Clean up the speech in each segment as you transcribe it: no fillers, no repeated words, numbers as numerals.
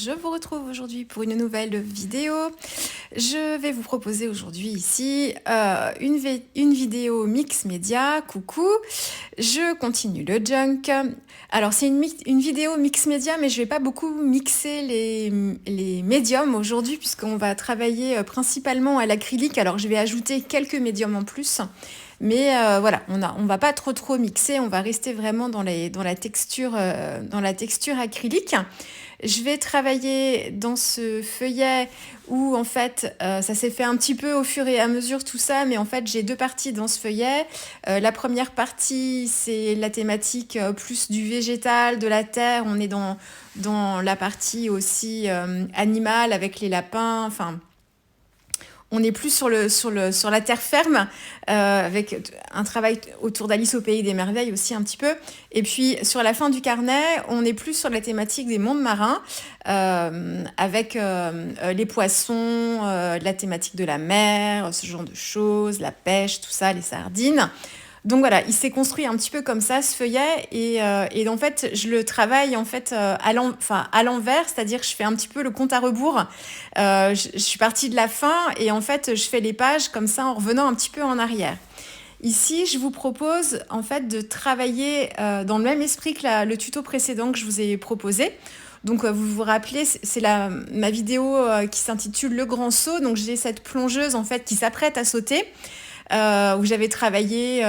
je vous retrouve aujourd'hui pour une nouvelle vidéo. Je vais vous proposer aujourd'hui ici une vidéo mix média. Coucou, je continue le junk. Alors c'est une vidéo mix média, mais je vais pas beaucoup mixer les médiums aujourd'hui puisqu'on va travailler principalement à l'acrylique. Alors je vais ajouter quelques médiums en plus. Mais voilà, on va pas trop mixer, on va rester vraiment dans la texture acrylique. Je vais travailler dans ce feuillet où en fait ça s'est fait un petit peu au fur et à mesure tout ça, mais en fait j'ai deux parties dans ce feuillet. La première partie c'est la thématique plus du végétal, de la terre, on est dans la partie aussi animale avec les lapins, enfin... On est plus sur la terre ferme, avec un travail autour d'Alice au Pays des Merveilles aussi un petit peu. Et puis sur la fin du carnet, on est plus sur la thématique des mondes marins, avec les poissons, la thématique de la mer, ce genre de choses, la pêche, tout ça, les sardines. Donc voilà, il s'est construit un petit peu comme ça, ce feuillet, et en fait, je le travaille en fait à l'envers, c'est-à-dire que je fais un petit peu le compte à rebours. Je suis partie de la fin, et en fait, je fais les pages comme ça en revenant un petit peu en arrière. Ici, je vous propose en fait de travailler dans le même esprit que le tuto précédent que je vous ai proposé. Donc vous vous rappelez, c'est ma vidéo qui s'intitule Le Grand Saut. Donc j'ai cette plongeuse en fait qui s'apprête à sauter. Où j'avais travaillé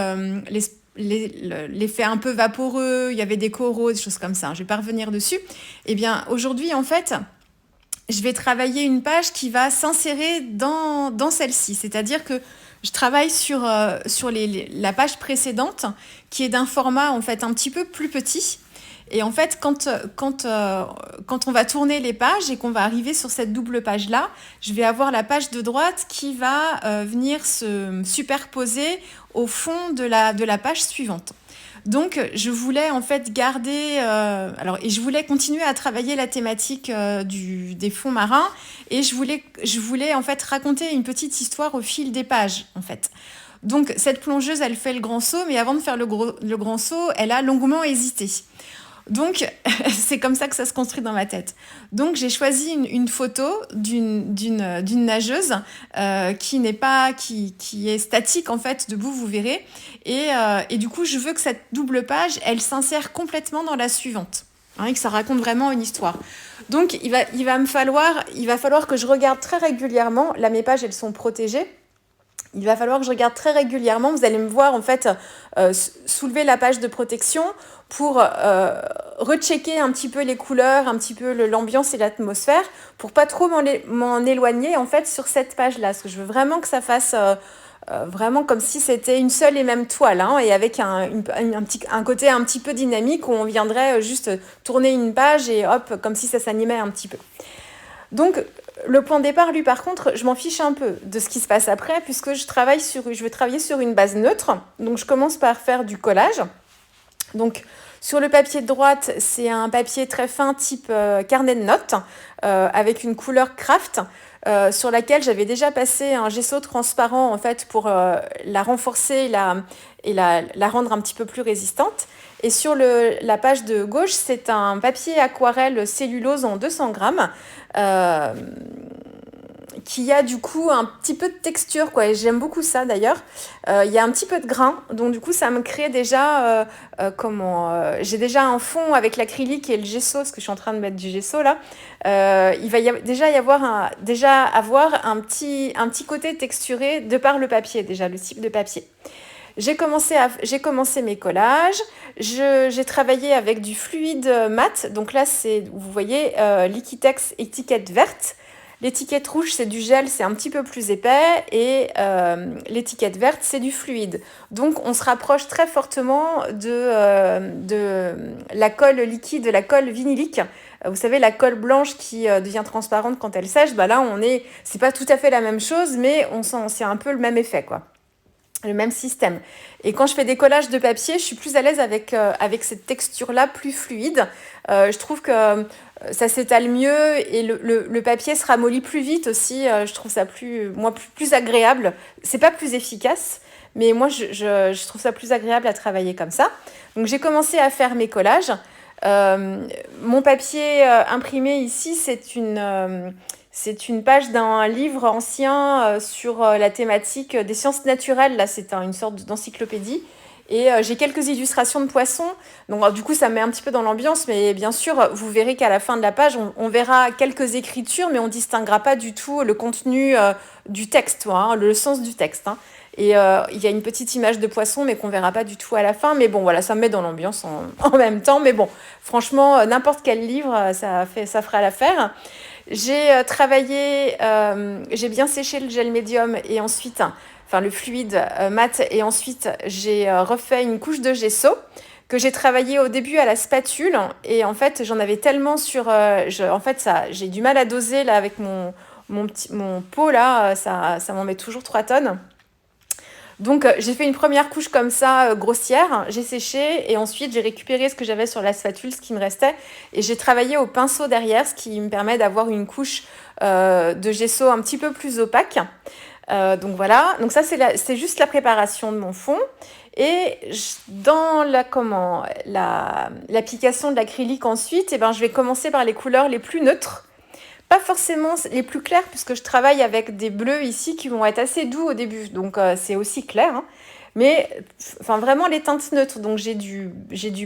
l'effet un peu vaporeux, il y avait des coraux, des choses comme ça. Je vais pas revenir dessus. Et bien aujourd'hui, en fait, je vais travailler une page qui va s'insérer dans celle-ci. C'est-à-dire que je travaille sur la page précédente, qui est d'un format en fait un petit peu plus petit. Et en fait, quand on va tourner les pages et qu'on va arriver sur cette double page-là, je vais avoir la page de droite qui va venir se superposer au fond de la page suivante. Donc, je voulais en fait garder... et je voulais continuer à travailler la thématique des fonds marins, et je voulais en fait raconter une petite histoire au fil des pages, en fait. Donc, cette plongeuse, elle fait le grand saut, mais avant de faire le grand saut, elle a longuement hésité. Donc, c'est comme ça que ça se construit dans ma tête. Donc, j'ai choisi une photo d'une nageuse qui est statique, en fait, debout, vous verrez. Et du coup, je veux que cette double page, elle s'insère complètement dans la suivante. Et que ça raconte vraiment une histoire. Donc, il va falloir que je regarde très régulièrement. Là, mes pages, elles sont protégées. Il va falloir que je regarde très régulièrement. Vous allez me voir en fait soulever la page de protection pour rechecker un petit peu les couleurs, un petit peu l'ambiance et l'atmosphère, pour pas trop m'en éloigner en fait sur cette page-là. Parce que je veux vraiment que ça fasse vraiment comme si c'était une seule et même toile, et avec un côté un petit peu dynamique où on viendrait juste tourner une page et hop, comme si ça s'animait un petit peu. Donc, le point de départ, lui, par contre, je m'en fiche un peu de ce qui se passe après, puisque je vais travailler sur une base neutre. Donc, je commence par faire du collage. Donc, sur le papier de droite, c'est un papier très fin, type carnet de notes, avec une couleur craft, sur laquelle j'avais déjà passé un gesso transparent, en fait, pour la renforcer et la rendre un petit peu plus résistante. Et sur la page de gauche, c'est un papier aquarelle cellulose en 200 grammes, qui a du coup un petit peu de texture, quoi, et j'aime beaucoup ça d'ailleurs. Il y a un petit peu de grain, donc du coup ça me crée déjà j'ai déjà un fond avec l'acrylique et le gesso, parce que je suis en train de mettre du gesso là. Il va déjà avoir un petit côté texturé de par le papier, déjà le type de papier. J'ai commencé mes collages. J'ai travaillé avec du fluide mat. Donc là, vous voyez, Liquitex étiquette verte. L'étiquette rouge, c'est du gel, c'est un petit peu plus épais. Et l'étiquette verte, c'est du fluide. Donc, on se rapproche très fortement de la colle liquide, de la colle vinylique. Vous savez, la colle blanche qui devient transparente quand elle sèche. Là, c'est pas tout à fait la même chose, mais c'est un peu le même effet, quoi. Le même système. Et quand je fais des collages de papier, je suis plus à l'aise avec cette texture-là, plus fluide. Je trouve que ça s'étale mieux et le papier se ramollit plus vite aussi. Je trouve ça plus agréable. C'est pas plus efficace, mais moi, je trouve ça plus agréable à travailler comme ça. Donc, j'ai commencé à faire mes collages. Mon papier imprimé ici, c'est une page d'un livre ancien sur la thématique des sciences naturelles. Là, c'est une sorte d'encyclopédie. Et j'ai quelques illustrations de poissons. Donc, du coup, ça me met un petit peu dans l'ambiance. Mais bien sûr, vous verrez qu'à la fin de la page, on verra quelques écritures, mais on ne distinguera pas du tout le contenu du texte, le sens du texte. Et il y a une petite image de poisson, mais qu'on verra pas du tout à la fin. Mais bon, voilà, ça me met dans l'ambiance en même temps. Mais bon, franchement, n'importe quel livre, ça fera l'affaire. J'ai travaillé, j'ai bien séché le gel médium et ensuite, enfin le fluide mat, et ensuite j'ai refait une couche de gesso que j'ai travaillé au début à la spatule. Et en fait, j'en avais tellement sur... en fait, j'ai du mal à doser là avec mon pot là, ça m'en met toujours 3 tonnes. Donc j'ai fait une première couche comme ça, grossière, j'ai séché et ensuite j'ai récupéré ce que j'avais sur la spatule, ce qui me restait, et j'ai travaillé au pinceau derrière, ce qui me permet d'avoir une couche de gesso un petit peu plus opaque. Donc voilà, donc ça c'est juste la préparation de mon fond. Et dans l'application de l'acrylique ensuite, eh ben, je vais commencer par les couleurs les plus neutres. Pas forcément les plus clairs, puisque je travaille avec des bleus ici qui vont être assez doux au début, donc c'est aussi clair. Mais enfin, vraiment les teintes neutres, donc j'ai du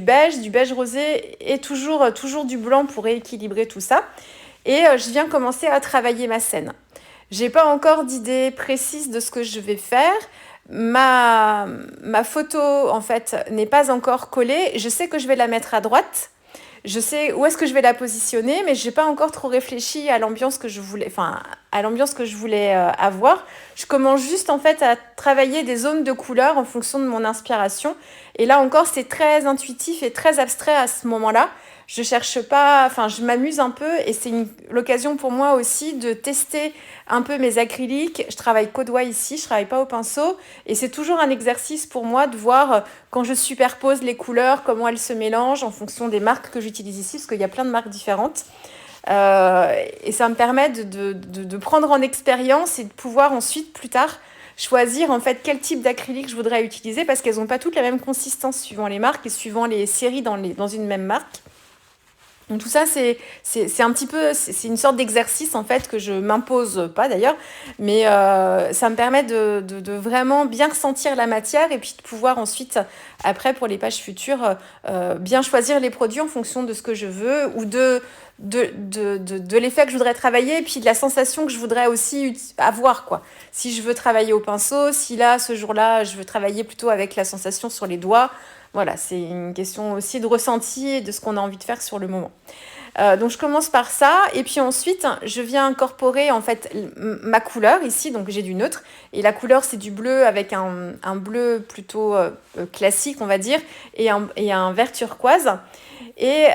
beige rosé et toujours du blanc pour rééquilibrer tout ça. Et je viens commencer à travailler ma scène. J'ai pas encore d'idée précise de ce que je vais faire. Ma photo, en fait, n'est pas encore collée. Je sais que je vais la mettre à droite. Je sais où est-ce que je vais la positionner, mais je n'ai pas encore trop réfléchi à l'ambiance que je voulais, avoir. Je commence juste en fait à travailler des zones de couleurs en fonction de mon inspiration. Et là encore, c'est très intuitif et très abstrait à ce moment-là. Je cherche pas, enfin, je m'amuse un peu et c'est l'occasion pour moi aussi de tester un peu mes acryliques. Je travaille qu'au doigt ici, je travaille pas au pinceau, et c'est toujours un exercice pour moi de voir quand je superpose les couleurs, comment elles se mélangent en fonction des marques que j'utilise ici, parce qu'il y a plein de marques différentes. Et ça me permet de prendre en expérience et de pouvoir ensuite, plus tard, choisir en fait quel type d'acrylique je voudrais utiliser, parce qu'elles n'ont pas toutes la même consistance suivant les marques et suivant les séries dans une même marque. Donc tout ça, c'est un petit peu, c'est une sorte d'exercice en fait que je m'impose pas d'ailleurs, mais ça me permet de vraiment bien ressentir la matière et puis de pouvoir ensuite, après pour les pages futures, bien choisir les produits en fonction de ce que je veux ou de l'effet que je voudrais travailler et puis de la sensation que je voudrais aussi avoir, quoi. Si je veux travailler au pinceau, si là, ce jour-là, je veux travailler plutôt avec la sensation sur les doigts. Voilà, c'est une question aussi de ressenti et de ce qu'on a envie de faire sur le moment. Donc je commence par ça et puis ensuite je viens incorporer en fait ma couleur ici, donc j'ai du neutre et la couleur c'est du bleu avec un bleu plutôt classique on va dire et un vert turquoise. Et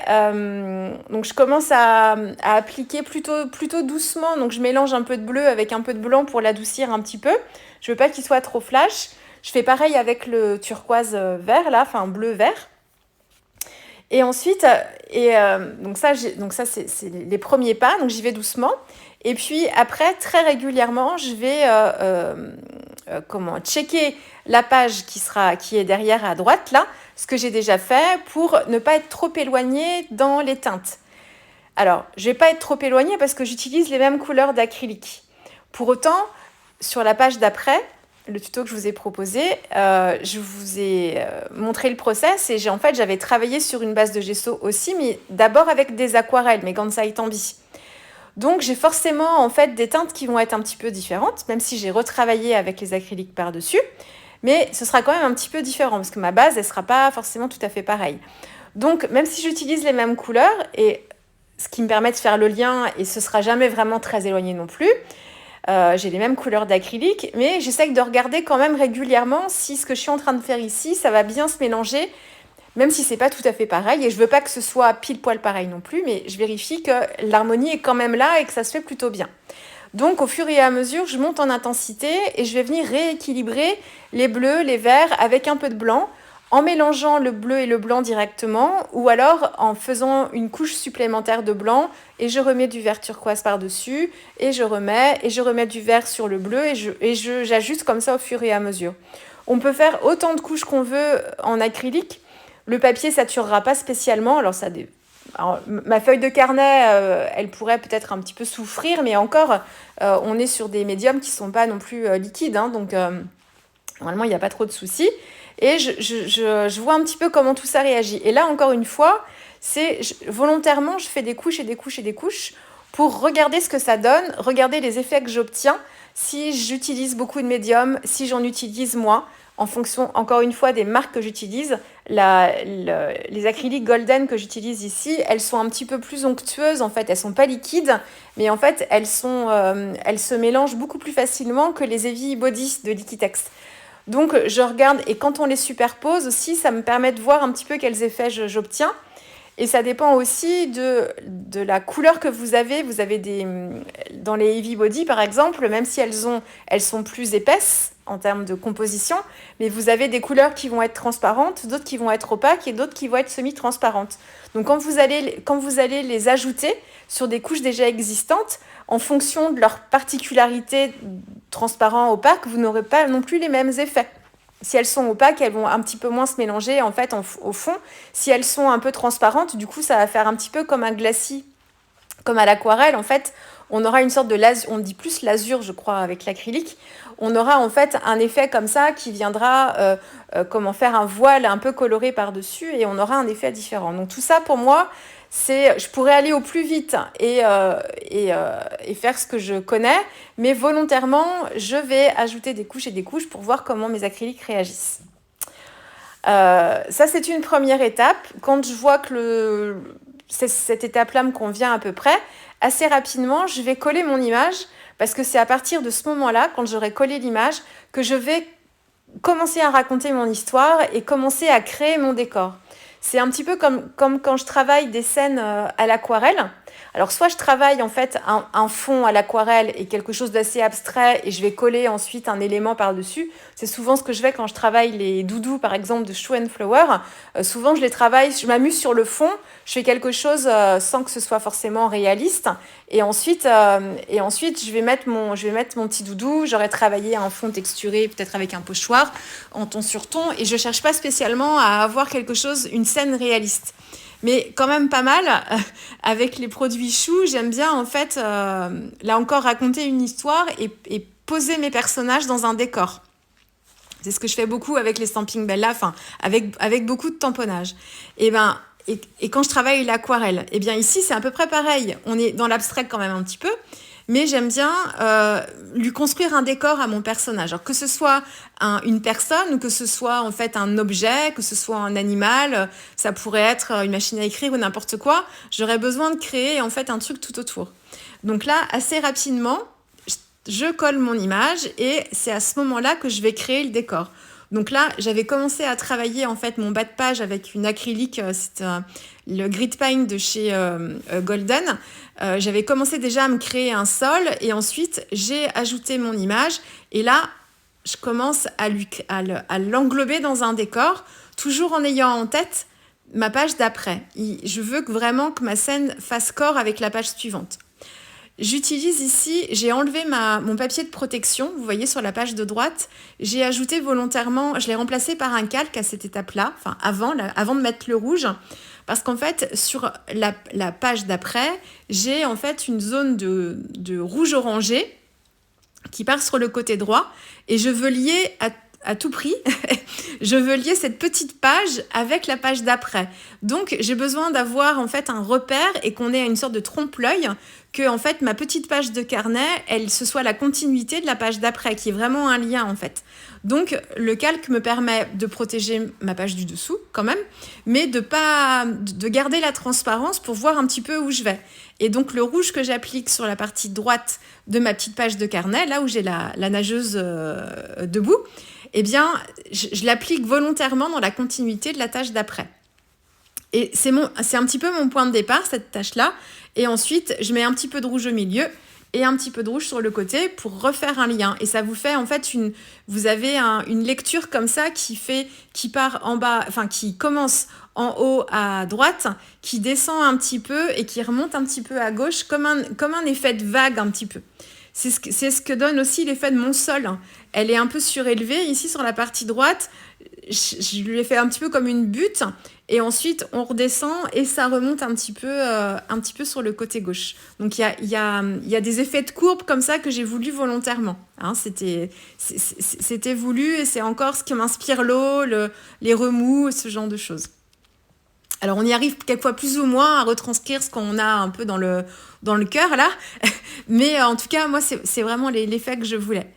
donc je commence à appliquer plutôt doucement, donc je mélange un peu de bleu avec un peu de blanc pour l'adoucir un petit peu. Je veux pas qu'il soit trop flash. Je fais pareil avec le turquoise vert là, enfin bleu vert. Et ensuite, donc ça c'est les premiers pas, donc j'y vais doucement. Et puis après, très régulièrement, je vais checker la page qui est derrière à droite là, ce que j'ai déjà fait pour ne pas être trop éloignée dans les teintes. Alors, je ne vais pas être trop éloignée parce que j'utilise les mêmes couleurs d'acrylique. Pour autant, sur la page d'après, le tuto que je vous ai proposé, je vous ai montré le process et j'avais travaillé sur une base de gesso aussi, mais d'abord avec des aquarelles, mes Gansai Tambi. Donc j'ai forcément en fait des teintes qui vont être un petit peu différentes, même si j'ai retravaillé avec les acryliques par-dessus, mais ce sera quand même un petit peu différent parce que ma base, elle ne sera pas forcément tout à fait pareille. Donc même si j'utilise les mêmes couleurs, et ce qui me permet de faire le lien, et ce ne sera jamais vraiment très éloigné non plus, j'ai les mêmes couleurs d'acrylique, mais j'essaye de regarder quand même régulièrement si ce que je suis en train de faire ici, ça va bien se mélanger, même si c'est pas tout à fait pareil. Et je veux pas que ce soit pile poil pareil non plus, mais je vérifie que l'harmonie est quand même là et que ça se fait plutôt bien. Donc au fur et à mesure, je monte en intensité et je vais venir rééquilibrer les bleus, les verts avec un peu de blanc, en mélangeant le bleu et le blanc directement, ou alors en faisant une couche supplémentaire de blanc et je remets du vert turquoise par-dessus et je remets du vert sur le bleu et j'ajuste comme ça au fur et à mesure. On peut faire autant de couches qu'on veut en acrylique. Le papier saturera pas spécialement. Alors, ma feuille de carnet, elle pourrait peut-être un petit peu souffrir, mais encore, on est sur des médiums qui sont pas non plus liquides, hein, donc normalement, il n'y a pas trop de soucis. Et je vois un petit peu comment tout ça réagit. Et là, encore une fois, volontairement, je fais des couches et des couches et des couches pour regarder ce que ça donne, regarder les effets que j'obtiens, si j'utilise beaucoup de médiums, si j'en utilise moins, en fonction, encore une fois, des marques que j'utilise. Les acryliques golden que j'utilise ici, elles sont un petit peu plus onctueuses, en fait. Elles sont pas liquides, mais en fait, elles se mélangent beaucoup plus facilement que les Heavy Body de Liquitex. Donc, je regarde, et quand on les superpose aussi, ça me permet de voir un petit peu quels effets j'obtiens. Et ça dépend aussi de la couleur que vous avez. Vous avez dans les Heavy Body, par exemple, même si elles sont plus épaisses en termes de composition, mais vous avez des couleurs qui vont être transparentes, d'autres qui vont être opaques et d'autres qui vont être semi-transparentes. Donc, quand vous allez les ajouter sur des couches déjà existantes, en fonction de leur particularité transparent, opaque, vous n'aurez pas non plus les mêmes effets. Si elles sont opaques, elles vont un petit peu moins se mélanger en fait au fond. Si elles sont un peu transparentes, du coup, ça va faire un petit peu comme un glacis, comme à l'aquarelle. En fait, on aura une sorte de l'azur, on dit plus l'azur, je crois, avec l'acrylique. On aura en fait un effet comme ça qui viendra comment faire un voile un peu coloré par-dessus et on aura un effet différent. Donc tout ça, pour moi, je pourrais aller au plus vite et faire ce que je connais, mais volontairement, je vais ajouter des couches et des couches pour voir comment mes acryliques réagissent. Ça, c'est une première étape. Quand je vois que cette étape-là me convient à peu près, assez rapidement, je vais coller mon image parce que c'est à partir de ce moment-là, quand j'aurai collé l'image, que je vais commencer à raconter mon histoire et commencer à créer mon décor. C'est un petit peu comme quand je travaille des scènes à l'aquarelle. Alors, soit je travaille en fait un fond à l'aquarelle et quelque chose d'assez abstrait et je vais coller ensuite un élément par-dessus. C'est souvent ce que je fais quand je travaille les doudous, par exemple, de Shoe and Flower. Souvent, je m'amuse sur le fond, je fais quelque chose sans que ce soit forcément réaliste. Et ensuite, je vais mettre mon petit doudou. J'aurais travaillé un fond texturé, peut-être avec un pochoir, en ton sur ton. Et je ne cherche pas spécialement à avoir une scène réaliste. Mais quand même pas mal, avec les produits choux, j'aime bien en fait, là encore, raconter une histoire et poser mes personnages dans un décor. C'est ce que je fais beaucoup avec les Stampin' Bella, avec beaucoup de tamponnage. Et quand je travaille l'aquarelle, ici c'est à peu près pareil. On est dans l'abstrait quand même un petit peu, mais j'aime bien lui construire un décor à mon personnage. Alors que ce soit une personne ou que ce soit en fait un objet, que ce soit un animal, ça pourrait être une machine à écrire ou n'importe quoi. J'aurais besoin de créer en fait un truc tout autour. Donc là, assez rapidement, je colle mon image et c'est à ce moment-là que je vais créer le décor. Donc là, j'avais commencé à travailler en fait mon bas de page avec une acrylique, c'est le Grit Paint de chez Golden. J'avais commencé déjà à me créer un sol et ensuite j'ai ajouté mon image et là, je commence à l'englober dans un décor, toujours en ayant en tête ma page d'après. Je veux vraiment que ma scène fasse corps avec la page suivante. J'utilise ici, j'ai enlevé mon papier de protection, vous voyez sur la page de droite, j'ai ajouté volontairement, je l'ai remplacé par un calque à cette étape-là, enfin avant de mettre le rouge, parce qu'en fait sur la page d'après, j'ai en fait une zone de rouge orangé qui part sur le côté droit et je veux lier à tout prix, je veux lier cette petite page avec la page d'après. Donc, j'ai besoin d'avoir en fait un repère et qu'on ait une sorte de trompe-l'œil, que en fait ma petite page de carnet, ce soit la continuité de la page d'après, qui est vraiment un lien en fait. Donc, le calque me permet de protéger ma page du dessous quand même, mais de garder la transparence pour voir un petit peu où je vais. Et donc, le rouge que j'applique sur la partie droite de ma petite page de carnet, là où j'ai la nageuse debout, je l'applique volontairement dans la continuité de la tâche d'après. Et c'est un petit peu mon point de départ, cette tâche-là. Et ensuite, je mets un petit peu de rouge au milieu et un petit peu de rouge sur le côté pour refaire un lien. Et ça vous fait en fait vous avez une lecture comme ça qui part en bas, enfin qui commence en haut à droite, qui descend un petit peu et qui remonte un petit peu à gauche, comme un effet de vague un petit peu. C'est ce que donne aussi l'effet de mon sol. Elle est un peu surélevée. Ici, sur la partie droite, je lui ai fait un petit peu comme une butte, et ensuite on redescend et ça remonte un petit peu sur le côté gauche. Donc il y a des effets de courbe comme ça que j'ai voulu volontairement. Hein, c'était voulu, et c'est encore ce qui m'inspire l'eau, les remous, ce genre de choses. Alors, on y arrive quelquefois plus ou moins à retranscrire ce qu'on a un peu dans le cœur, là. Mais en tout cas, moi, c'est vraiment l'effet que je voulais.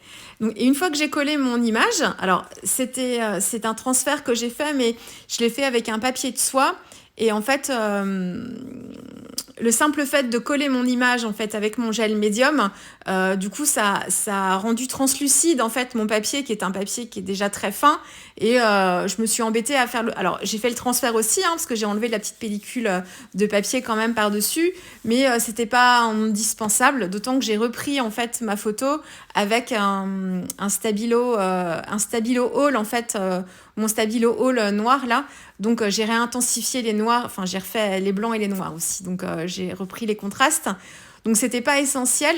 Donc, et une fois que j'ai collé mon image, alors, c'est un transfert que j'ai fait, mais je l'ai fait avec un papier de soie. Et en fait, le simple fait de coller mon image en fait avec mon gel médium, du coup ça a rendu translucide en fait mon papier, qui est un papier qui est déjà très fin, et je me suis embêtée à faire alors j'ai fait le transfert aussi, hein, parce que j'ai enlevé la petite pellicule de papier quand même par dessus, mais c'était pas indispensable, d'autant que j'ai repris en fait ma photo avec un stabilo Hall en fait, mon stabilo Hall noir là. Donc j'ai réintensifié les noirs, enfin j'ai refait les blancs et les noirs aussi, donc j'ai repris les contrastes. Donc c'était pas essentiel.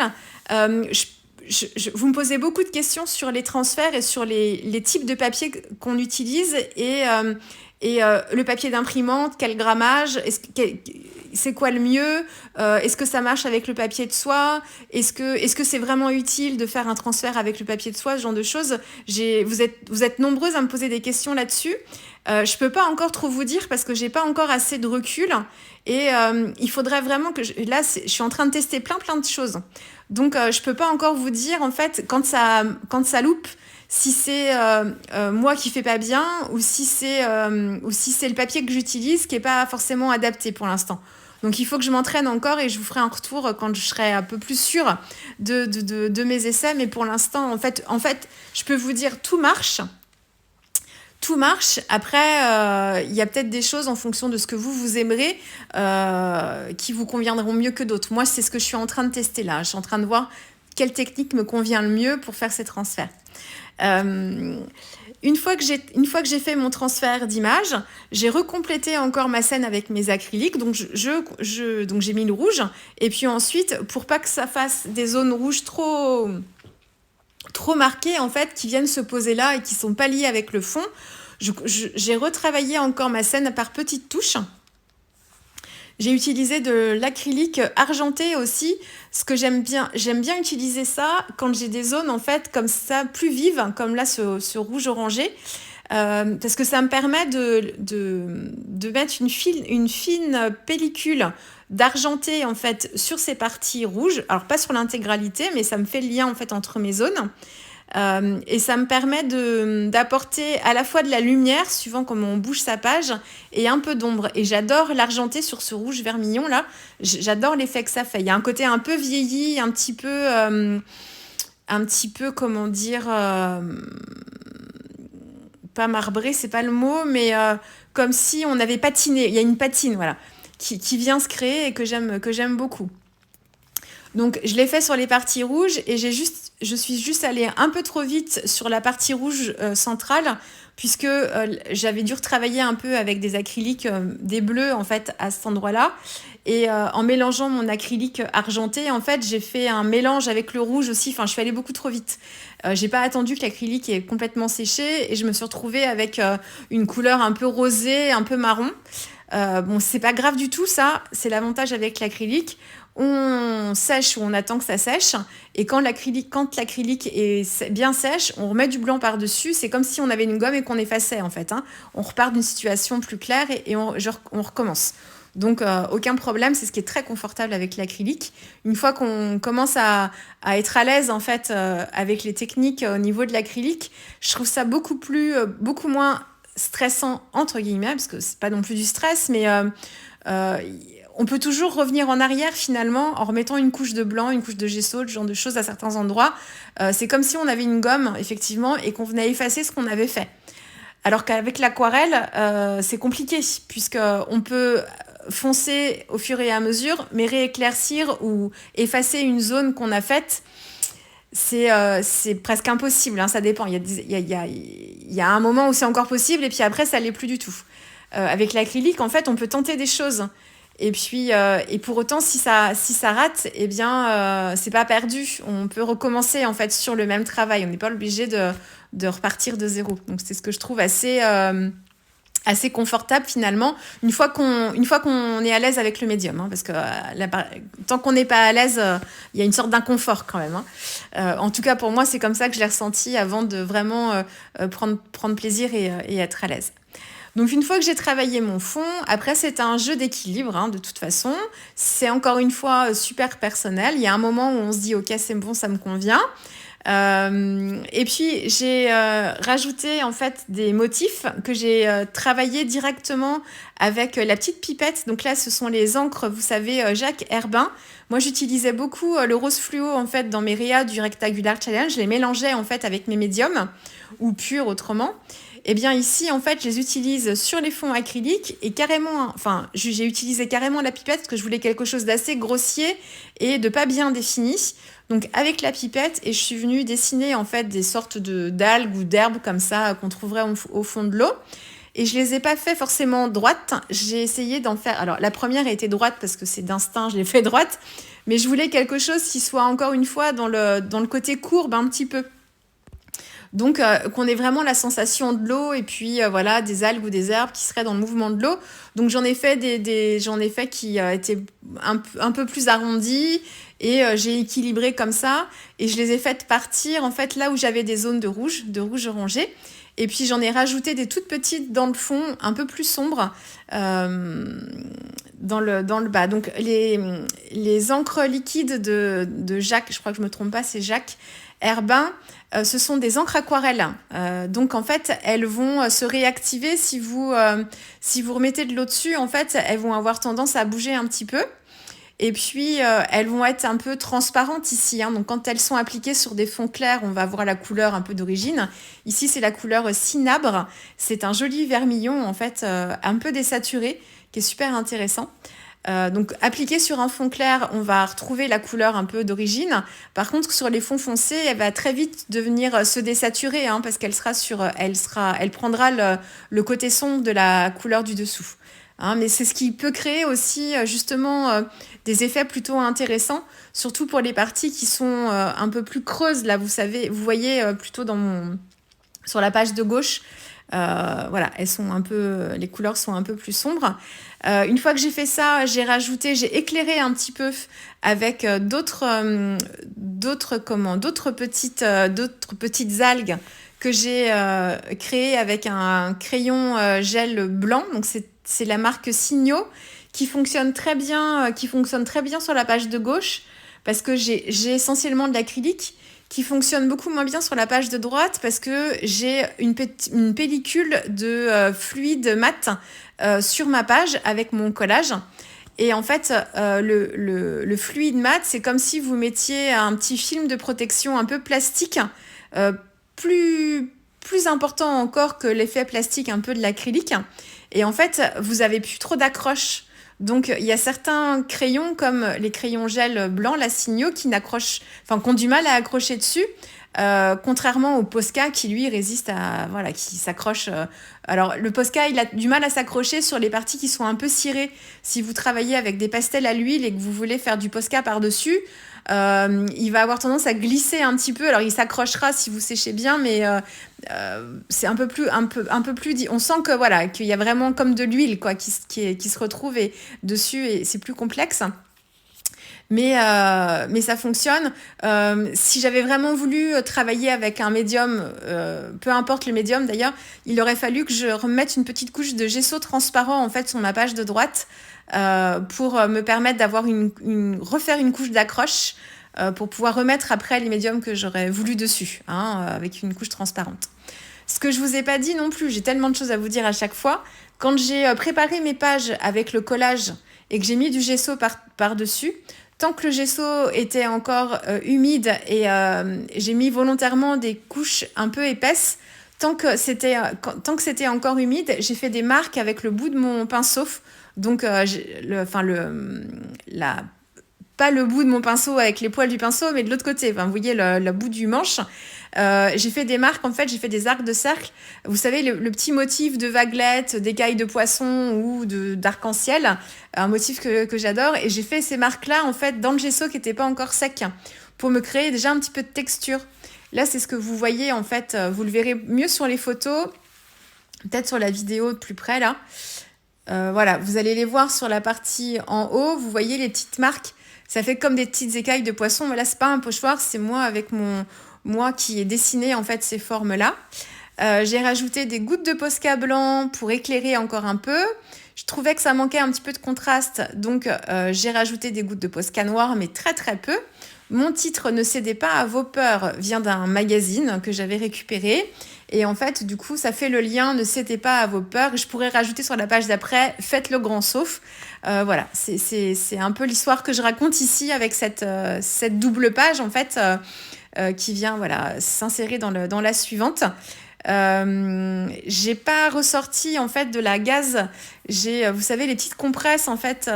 Vous me posez beaucoup de questions sur les transferts et sur les types de papier qu'on utilise, et le papier d'imprimante, quel grammage, c'est quoi le mieux, est-ce que ça marche avec le papier de soie, est-ce que c'est vraiment utile de faire un transfert avec le papier de soie, ce genre de choses. Vous êtes nombreuses à me poser des questions là-dessus. Je peux pas encore trop vous dire parce que j'ai pas encore assez de recul, et il faudrait vraiment que je suis en train de tester plein de choses, donc je peux pas encore vous dire en fait quand ça loupe, si c'est moi qui fais pas bien, ou si c'est le papier que j'utilise qui est pas forcément adapté pour l'instant. Donc il faut que je m'entraîne encore, et je vous ferai un retour quand je serai un peu plus sûre de mes essais. Mais pour l'instant, en fait, je peux vous dire tout marche. Tout marche. Après, il y a peut-être des choses en fonction de ce que vous aimerez qui vous conviendront mieux que d'autres. Moi, c'est ce que je suis en train de tester là. Je suis en train de voir quelle technique me convient le mieux pour faire ces transferts. Une fois que j'ai fait mon transfert d'image, j'ai recomplété encore ma scène avec mes acryliques. Donc, donc j'ai mis le rouge. Et puis ensuite, pour pas que ça fasse des zones rouges trop marquées, en fait, qui viennent se poser là et qui sont pas liées avec le fond, j'ai retravaillé encore ma scène par petites touches. J'ai utilisé de l'acrylique argenté aussi, ce que j'aime bien utiliser ça quand j'ai des zones en fait comme ça plus vives, comme là ce rouge orangé, parce que ça me permet de mettre une fine pellicule d'argenté en fait sur ces parties rouges. Alors pas sur l'intégralité, mais ça me fait le lien en fait entre mes zones. Et ça me permet d'apporter à la fois de la lumière, suivant comment on bouge sa page, et un peu d'ombre. Et j'adore l'argenté sur ce rouge vermillon là. J'adore l'effet que ça fait. Il y a un côté un peu vieilli, un petit peu comment dire, pas marbré, c'est pas le mot, mais comme si on avait patiné. Il y a une patine, voilà, qui vient se créer et que j'aime beaucoup. Donc je l'ai fait sur les parties rouges, et je suis juste allée un peu trop vite sur la partie rouge centrale, puisque j'avais dû retravailler un peu avec des acryliques, des bleus en fait à cet endroit-là, et en mélangeant mon acrylique argenté, en fait j'ai fait un mélange avec le rouge aussi. Enfin, je suis allée beaucoup trop vite. J'ai pas attendu que l'acrylique ait complètement séché, et je me suis retrouvée avec une couleur un peu rosée, un peu marron. Bon, c'est pas grave du tout, ça, c'est l'avantage avec l'acrylique. On sèche ou on attend que ça sèche, et quand l'acrylique est bien sèche, on remet du blanc par-dessus. C'est comme si on avait une gomme et qu'on effaçait en fait, hein. On repart d'une situation plus claire, et on recommence. Donc aucun problème, c'est ce qui est très confortable avec l'acrylique. Une fois qu'on commence à être à l'aise en fait avec les techniques au niveau de l'acrylique, je trouve ça beaucoup moins stressant entre guillemets, parce que c'est pas non plus du stress, mais on peut toujours revenir en arrière finalement en remettant une couche de blanc, une couche de gesso, ce genre de choses à certains endroits. C'est comme si on avait une gomme effectivement, et qu'on venait effacer ce qu'on avait fait. Alors qu'avec l'aquarelle, c'est compliqué, puisqu'on peut foncer au fur et à mesure, mais rééclaircir ou effacer une zone qu'on a faite, c'est presque impossible, hein, ça dépend. Il y a un moment où c'est encore possible, et puis après, ça ne l'est plus du tout. Avec l'acrylique, en fait, on peut tenter des choses. Et puis, et pour autant, si ça rate, eh bien, c'est pas perdu. On peut recommencer en fait sur le même travail. On n'est pas obligé de repartir de zéro. Donc, c'est ce que je trouve assez confortable finalement une fois qu'on est à l'aise avec le médium, hein, parce que tant qu'on n'est pas à l'aise, il y a une sorte d'inconfort quand même, hein. En tout cas pour moi c'est comme ça que je l'ai ressenti avant de vraiment prendre plaisir et être à l'aise. Donc une fois que j'ai travaillé mon fond, après c'est un jeu d'équilibre, hein, de toute façon. C'est encore une fois super personnel. Il y a un moment où on se dit ok c'est bon, ça me convient. Et puis j'ai rajouté en fait des motifs que j'ai travaillé directement avec la petite pipette. Donc là ce sont les encres, vous savez, Jacques Herbin. Moi j'utilisais beaucoup le rose fluo en fait dans mes réas du Rectangular Challenge. Je les mélangeais en fait avec mes médiums ou purs autrement. Et bien ici en fait je les utilise sur les fonds acryliques et carrément, enfin j'ai utilisé carrément la pipette parce que je voulais quelque chose d'assez grossier et de pas bien défini. Donc avec la pipette, et je suis venue dessiner en fait des sortes d'algues ou d'herbes comme ça qu'on trouverait au fond de l'eau. Et je les ai pas fait forcément droites. J'ai essayé d'en faire. Alors la première a été droite parce que c'est d'instinct, je l'ai fait droite. Mais je voulais quelque chose qui soit encore une fois dans le côté courbe un petit peu. Donc qu'on ait vraiment la sensation de l'eau et puis voilà des algues ou des herbes qui seraient dans le mouvement de l'eau. Donc j'en ai fait j'en ai fait qui étaient un peu plus arrondis et j'ai équilibré comme ça et je les ai faites partir en fait là où j'avais des zones de rouge orangé. Et puis j'en ai rajouté des toutes petites dans le fond, un peu plus sombres, dans le bas. Donc les encres liquides de Jacques, je crois que je me trompe pas, c'est Jacques Herbin, ce sont des encres aquarelles. Donc en fait, elles vont se réactiver si vous remettez de l'eau dessus. En fait, elles vont avoir tendance à bouger un petit peu. Et puis, elles vont être un peu transparentes ici, hein. Donc, quand elles sont appliquées sur des fonds clairs, on va voir la couleur un peu d'origine. Ici, c'est la couleur cinabre. C'est un joli vermillon, en fait, un peu désaturé, qui est super intéressant. Donc, appliquée sur un fond clair, on va retrouver la couleur un peu d'origine. Par contre, sur les fonds foncés, elle va très vite devenir se désaturer, hein, parce qu'elle elle prendra le côté sombre de la couleur du dessous. Hein, mais c'est ce qui peut créer aussi justement des effets plutôt intéressants, surtout pour les parties qui sont un peu plus creuses. Là, vous voyez plutôt sur la page de gauche, voilà, les couleurs sont un peu plus sombres. Une fois que j'ai fait ça, j'ai éclairé un petit peu avec d'autres petites algues que j'ai créées avec un crayon gel blanc. Donc c'est la marque Signo qui fonctionne très bien sur la page de gauche parce que j'ai essentiellement de l'acrylique qui fonctionne beaucoup moins bien sur la page de droite parce que j'ai une pellicule de fluide mat sur ma page avec mon collage. Et en fait, le fluide mat, c'est comme si vous mettiez un petit film de protection un peu plastique, plus important encore que l'effet plastique un peu de l'acrylique. Et en fait, vous avez plus trop d'accroche. Donc, il y a certains crayons, comme les crayons gel blancs, la Signo, qui ont du mal à accrocher dessus, contrairement au Posca qui, lui, résiste qui s'accroche. Alors, le Posca, il a du mal à s'accrocher sur les parties qui sont un peu cirées. Si vous travaillez avec des pastels à l'huile et que vous voulez faire du Posca par-dessus, il va avoir tendance à glisser un petit peu. Alors, il s'accrochera si vous séchez bien, mais c'est un peu plus on sent que voilà qu'il y a vraiment comme de l'huile quoi qui se retrouve dessus et c'est plus complexe. Mais ça fonctionne. Si j'avais vraiment voulu travailler avec un médium, peu importe le médium d'ailleurs, il aurait fallu que je remette une petite couche de gesso transparent en fait sur ma page de droite pour me permettre d'avoir refaire une couche d'accroche pour pouvoir remettre après les médiums que j'aurais voulu dessus, hein, avec une couche transparente. Ce que je vous ai pas dit non plus, j'ai tellement de choses à vous dire à chaque fois. Quand j'ai préparé mes pages avec le collage et que j'ai mis du gesso par-dessus, tant que le gesso était encore humide et j'ai mis volontairement des couches un peu épaisses, tant que c'était encore humide, j'ai fait des marques avec le bout de mon pinceau. Donc, pas le bout de mon pinceau avec les poils du pinceau, mais de l'autre côté. Enfin, vous voyez le bout du manche. J'ai fait des marques, en fait, j'ai fait des arcs de cercle. Vous savez, le petit motif de vaguelettes, d'écailles de poisson ou d'arc-en-ciel, un motif que j'adore. Et j'ai fait ces marques-là, en fait, dans le gesso qui n'était pas encore sec, pour me créer déjà un petit peu de texture. Là, c'est ce que vous voyez, en fait. Vous le verrez mieux sur les photos, peut-être sur la vidéo de plus près, là. Voilà, vous allez les voir sur la partie en haut. Vous voyez les petites marques. Ça fait comme des petites écailles de poisson. Mais là, c'est pas un pochoir, c'est moi avec moi qui ai dessiné en fait ces formes-là. J'ai rajouté des gouttes de Posca blanc pour éclairer encore un peu. Je trouvais que ça manquait un petit peu de contraste, donc j'ai rajouté des gouttes de Posca noir, mais très très peu. Mon titre Ne cédez pas à vos peurs vient d'un magazine que j'avais récupéré. Et en fait, du coup, ça fait le lien, ne cédez pas à vos peurs. Je pourrais rajouter sur la page d'après, faites le grand sauf. Voilà, c'est un peu l'histoire que je raconte ici avec cette double page, en fait, qui vient voilà, s'insérer dans la suivante. J'ai pas ressorti en fait de la gaze. Vous savez, les petites compresses en fait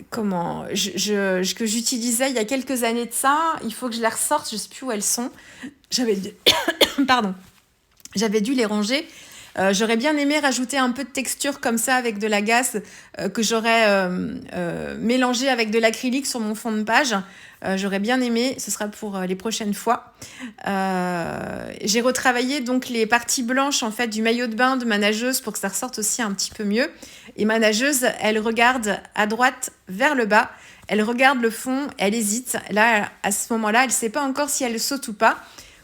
que j'utilisais il y a quelques années de ça. Il faut que je les ressorte, je sais plus où elles sont. Pardon, j'avais dû les ranger. J'aurais bien aimé rajouter un peu de texture comme ça avec de la gaze que j'aurais mélangé avec de l'acrylique sur mon fond de page. J'aurais bien aimé, ce sera pour les prochaines fois. J'ai retravaillé donc les parties blanches en fait du maillot de bain de ma nageuse pour que ça ressorte aussi un petit peu mieux. Et ma nageuse, elle regarde à droite vers le bas, elle regarde le fond, elle hésite. Là, à ce moment-là, elle ne sait pas encore si elle saute ou pas.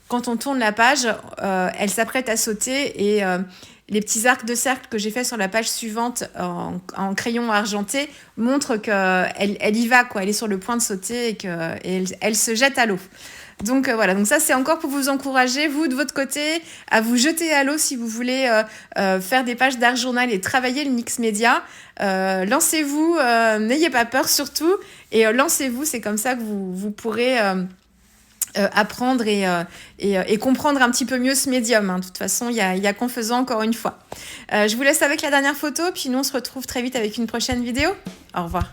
Quand on tourne la page, elle s'apprête à sauter et les petits arcs de cercle que j'ai fait sur la page suivante en crayon argenté montrent qu'elle y va, quoi. Elle est sur le point de sauter et qu'elle se jette à l'eau. Donc voilà, donc ça c'est encore pour vous encourager, vous de votre côté, à vous jeter à l'eau si vous voulez faire des pages d'art journal et travailler le mix média. Lancez-vous, n'ayez pas peur surtout, et lancez-vous, c'est comme ça que vous pourrez... apprendre et comprendre un petit peu mieux ce médium. Hein. De toute façon, il y a qu'en faisant encore une fois. Je vous laisse avec la dernière photo, puis nous on se retrouve très vite avec une prochaine vidéo. Au revoir.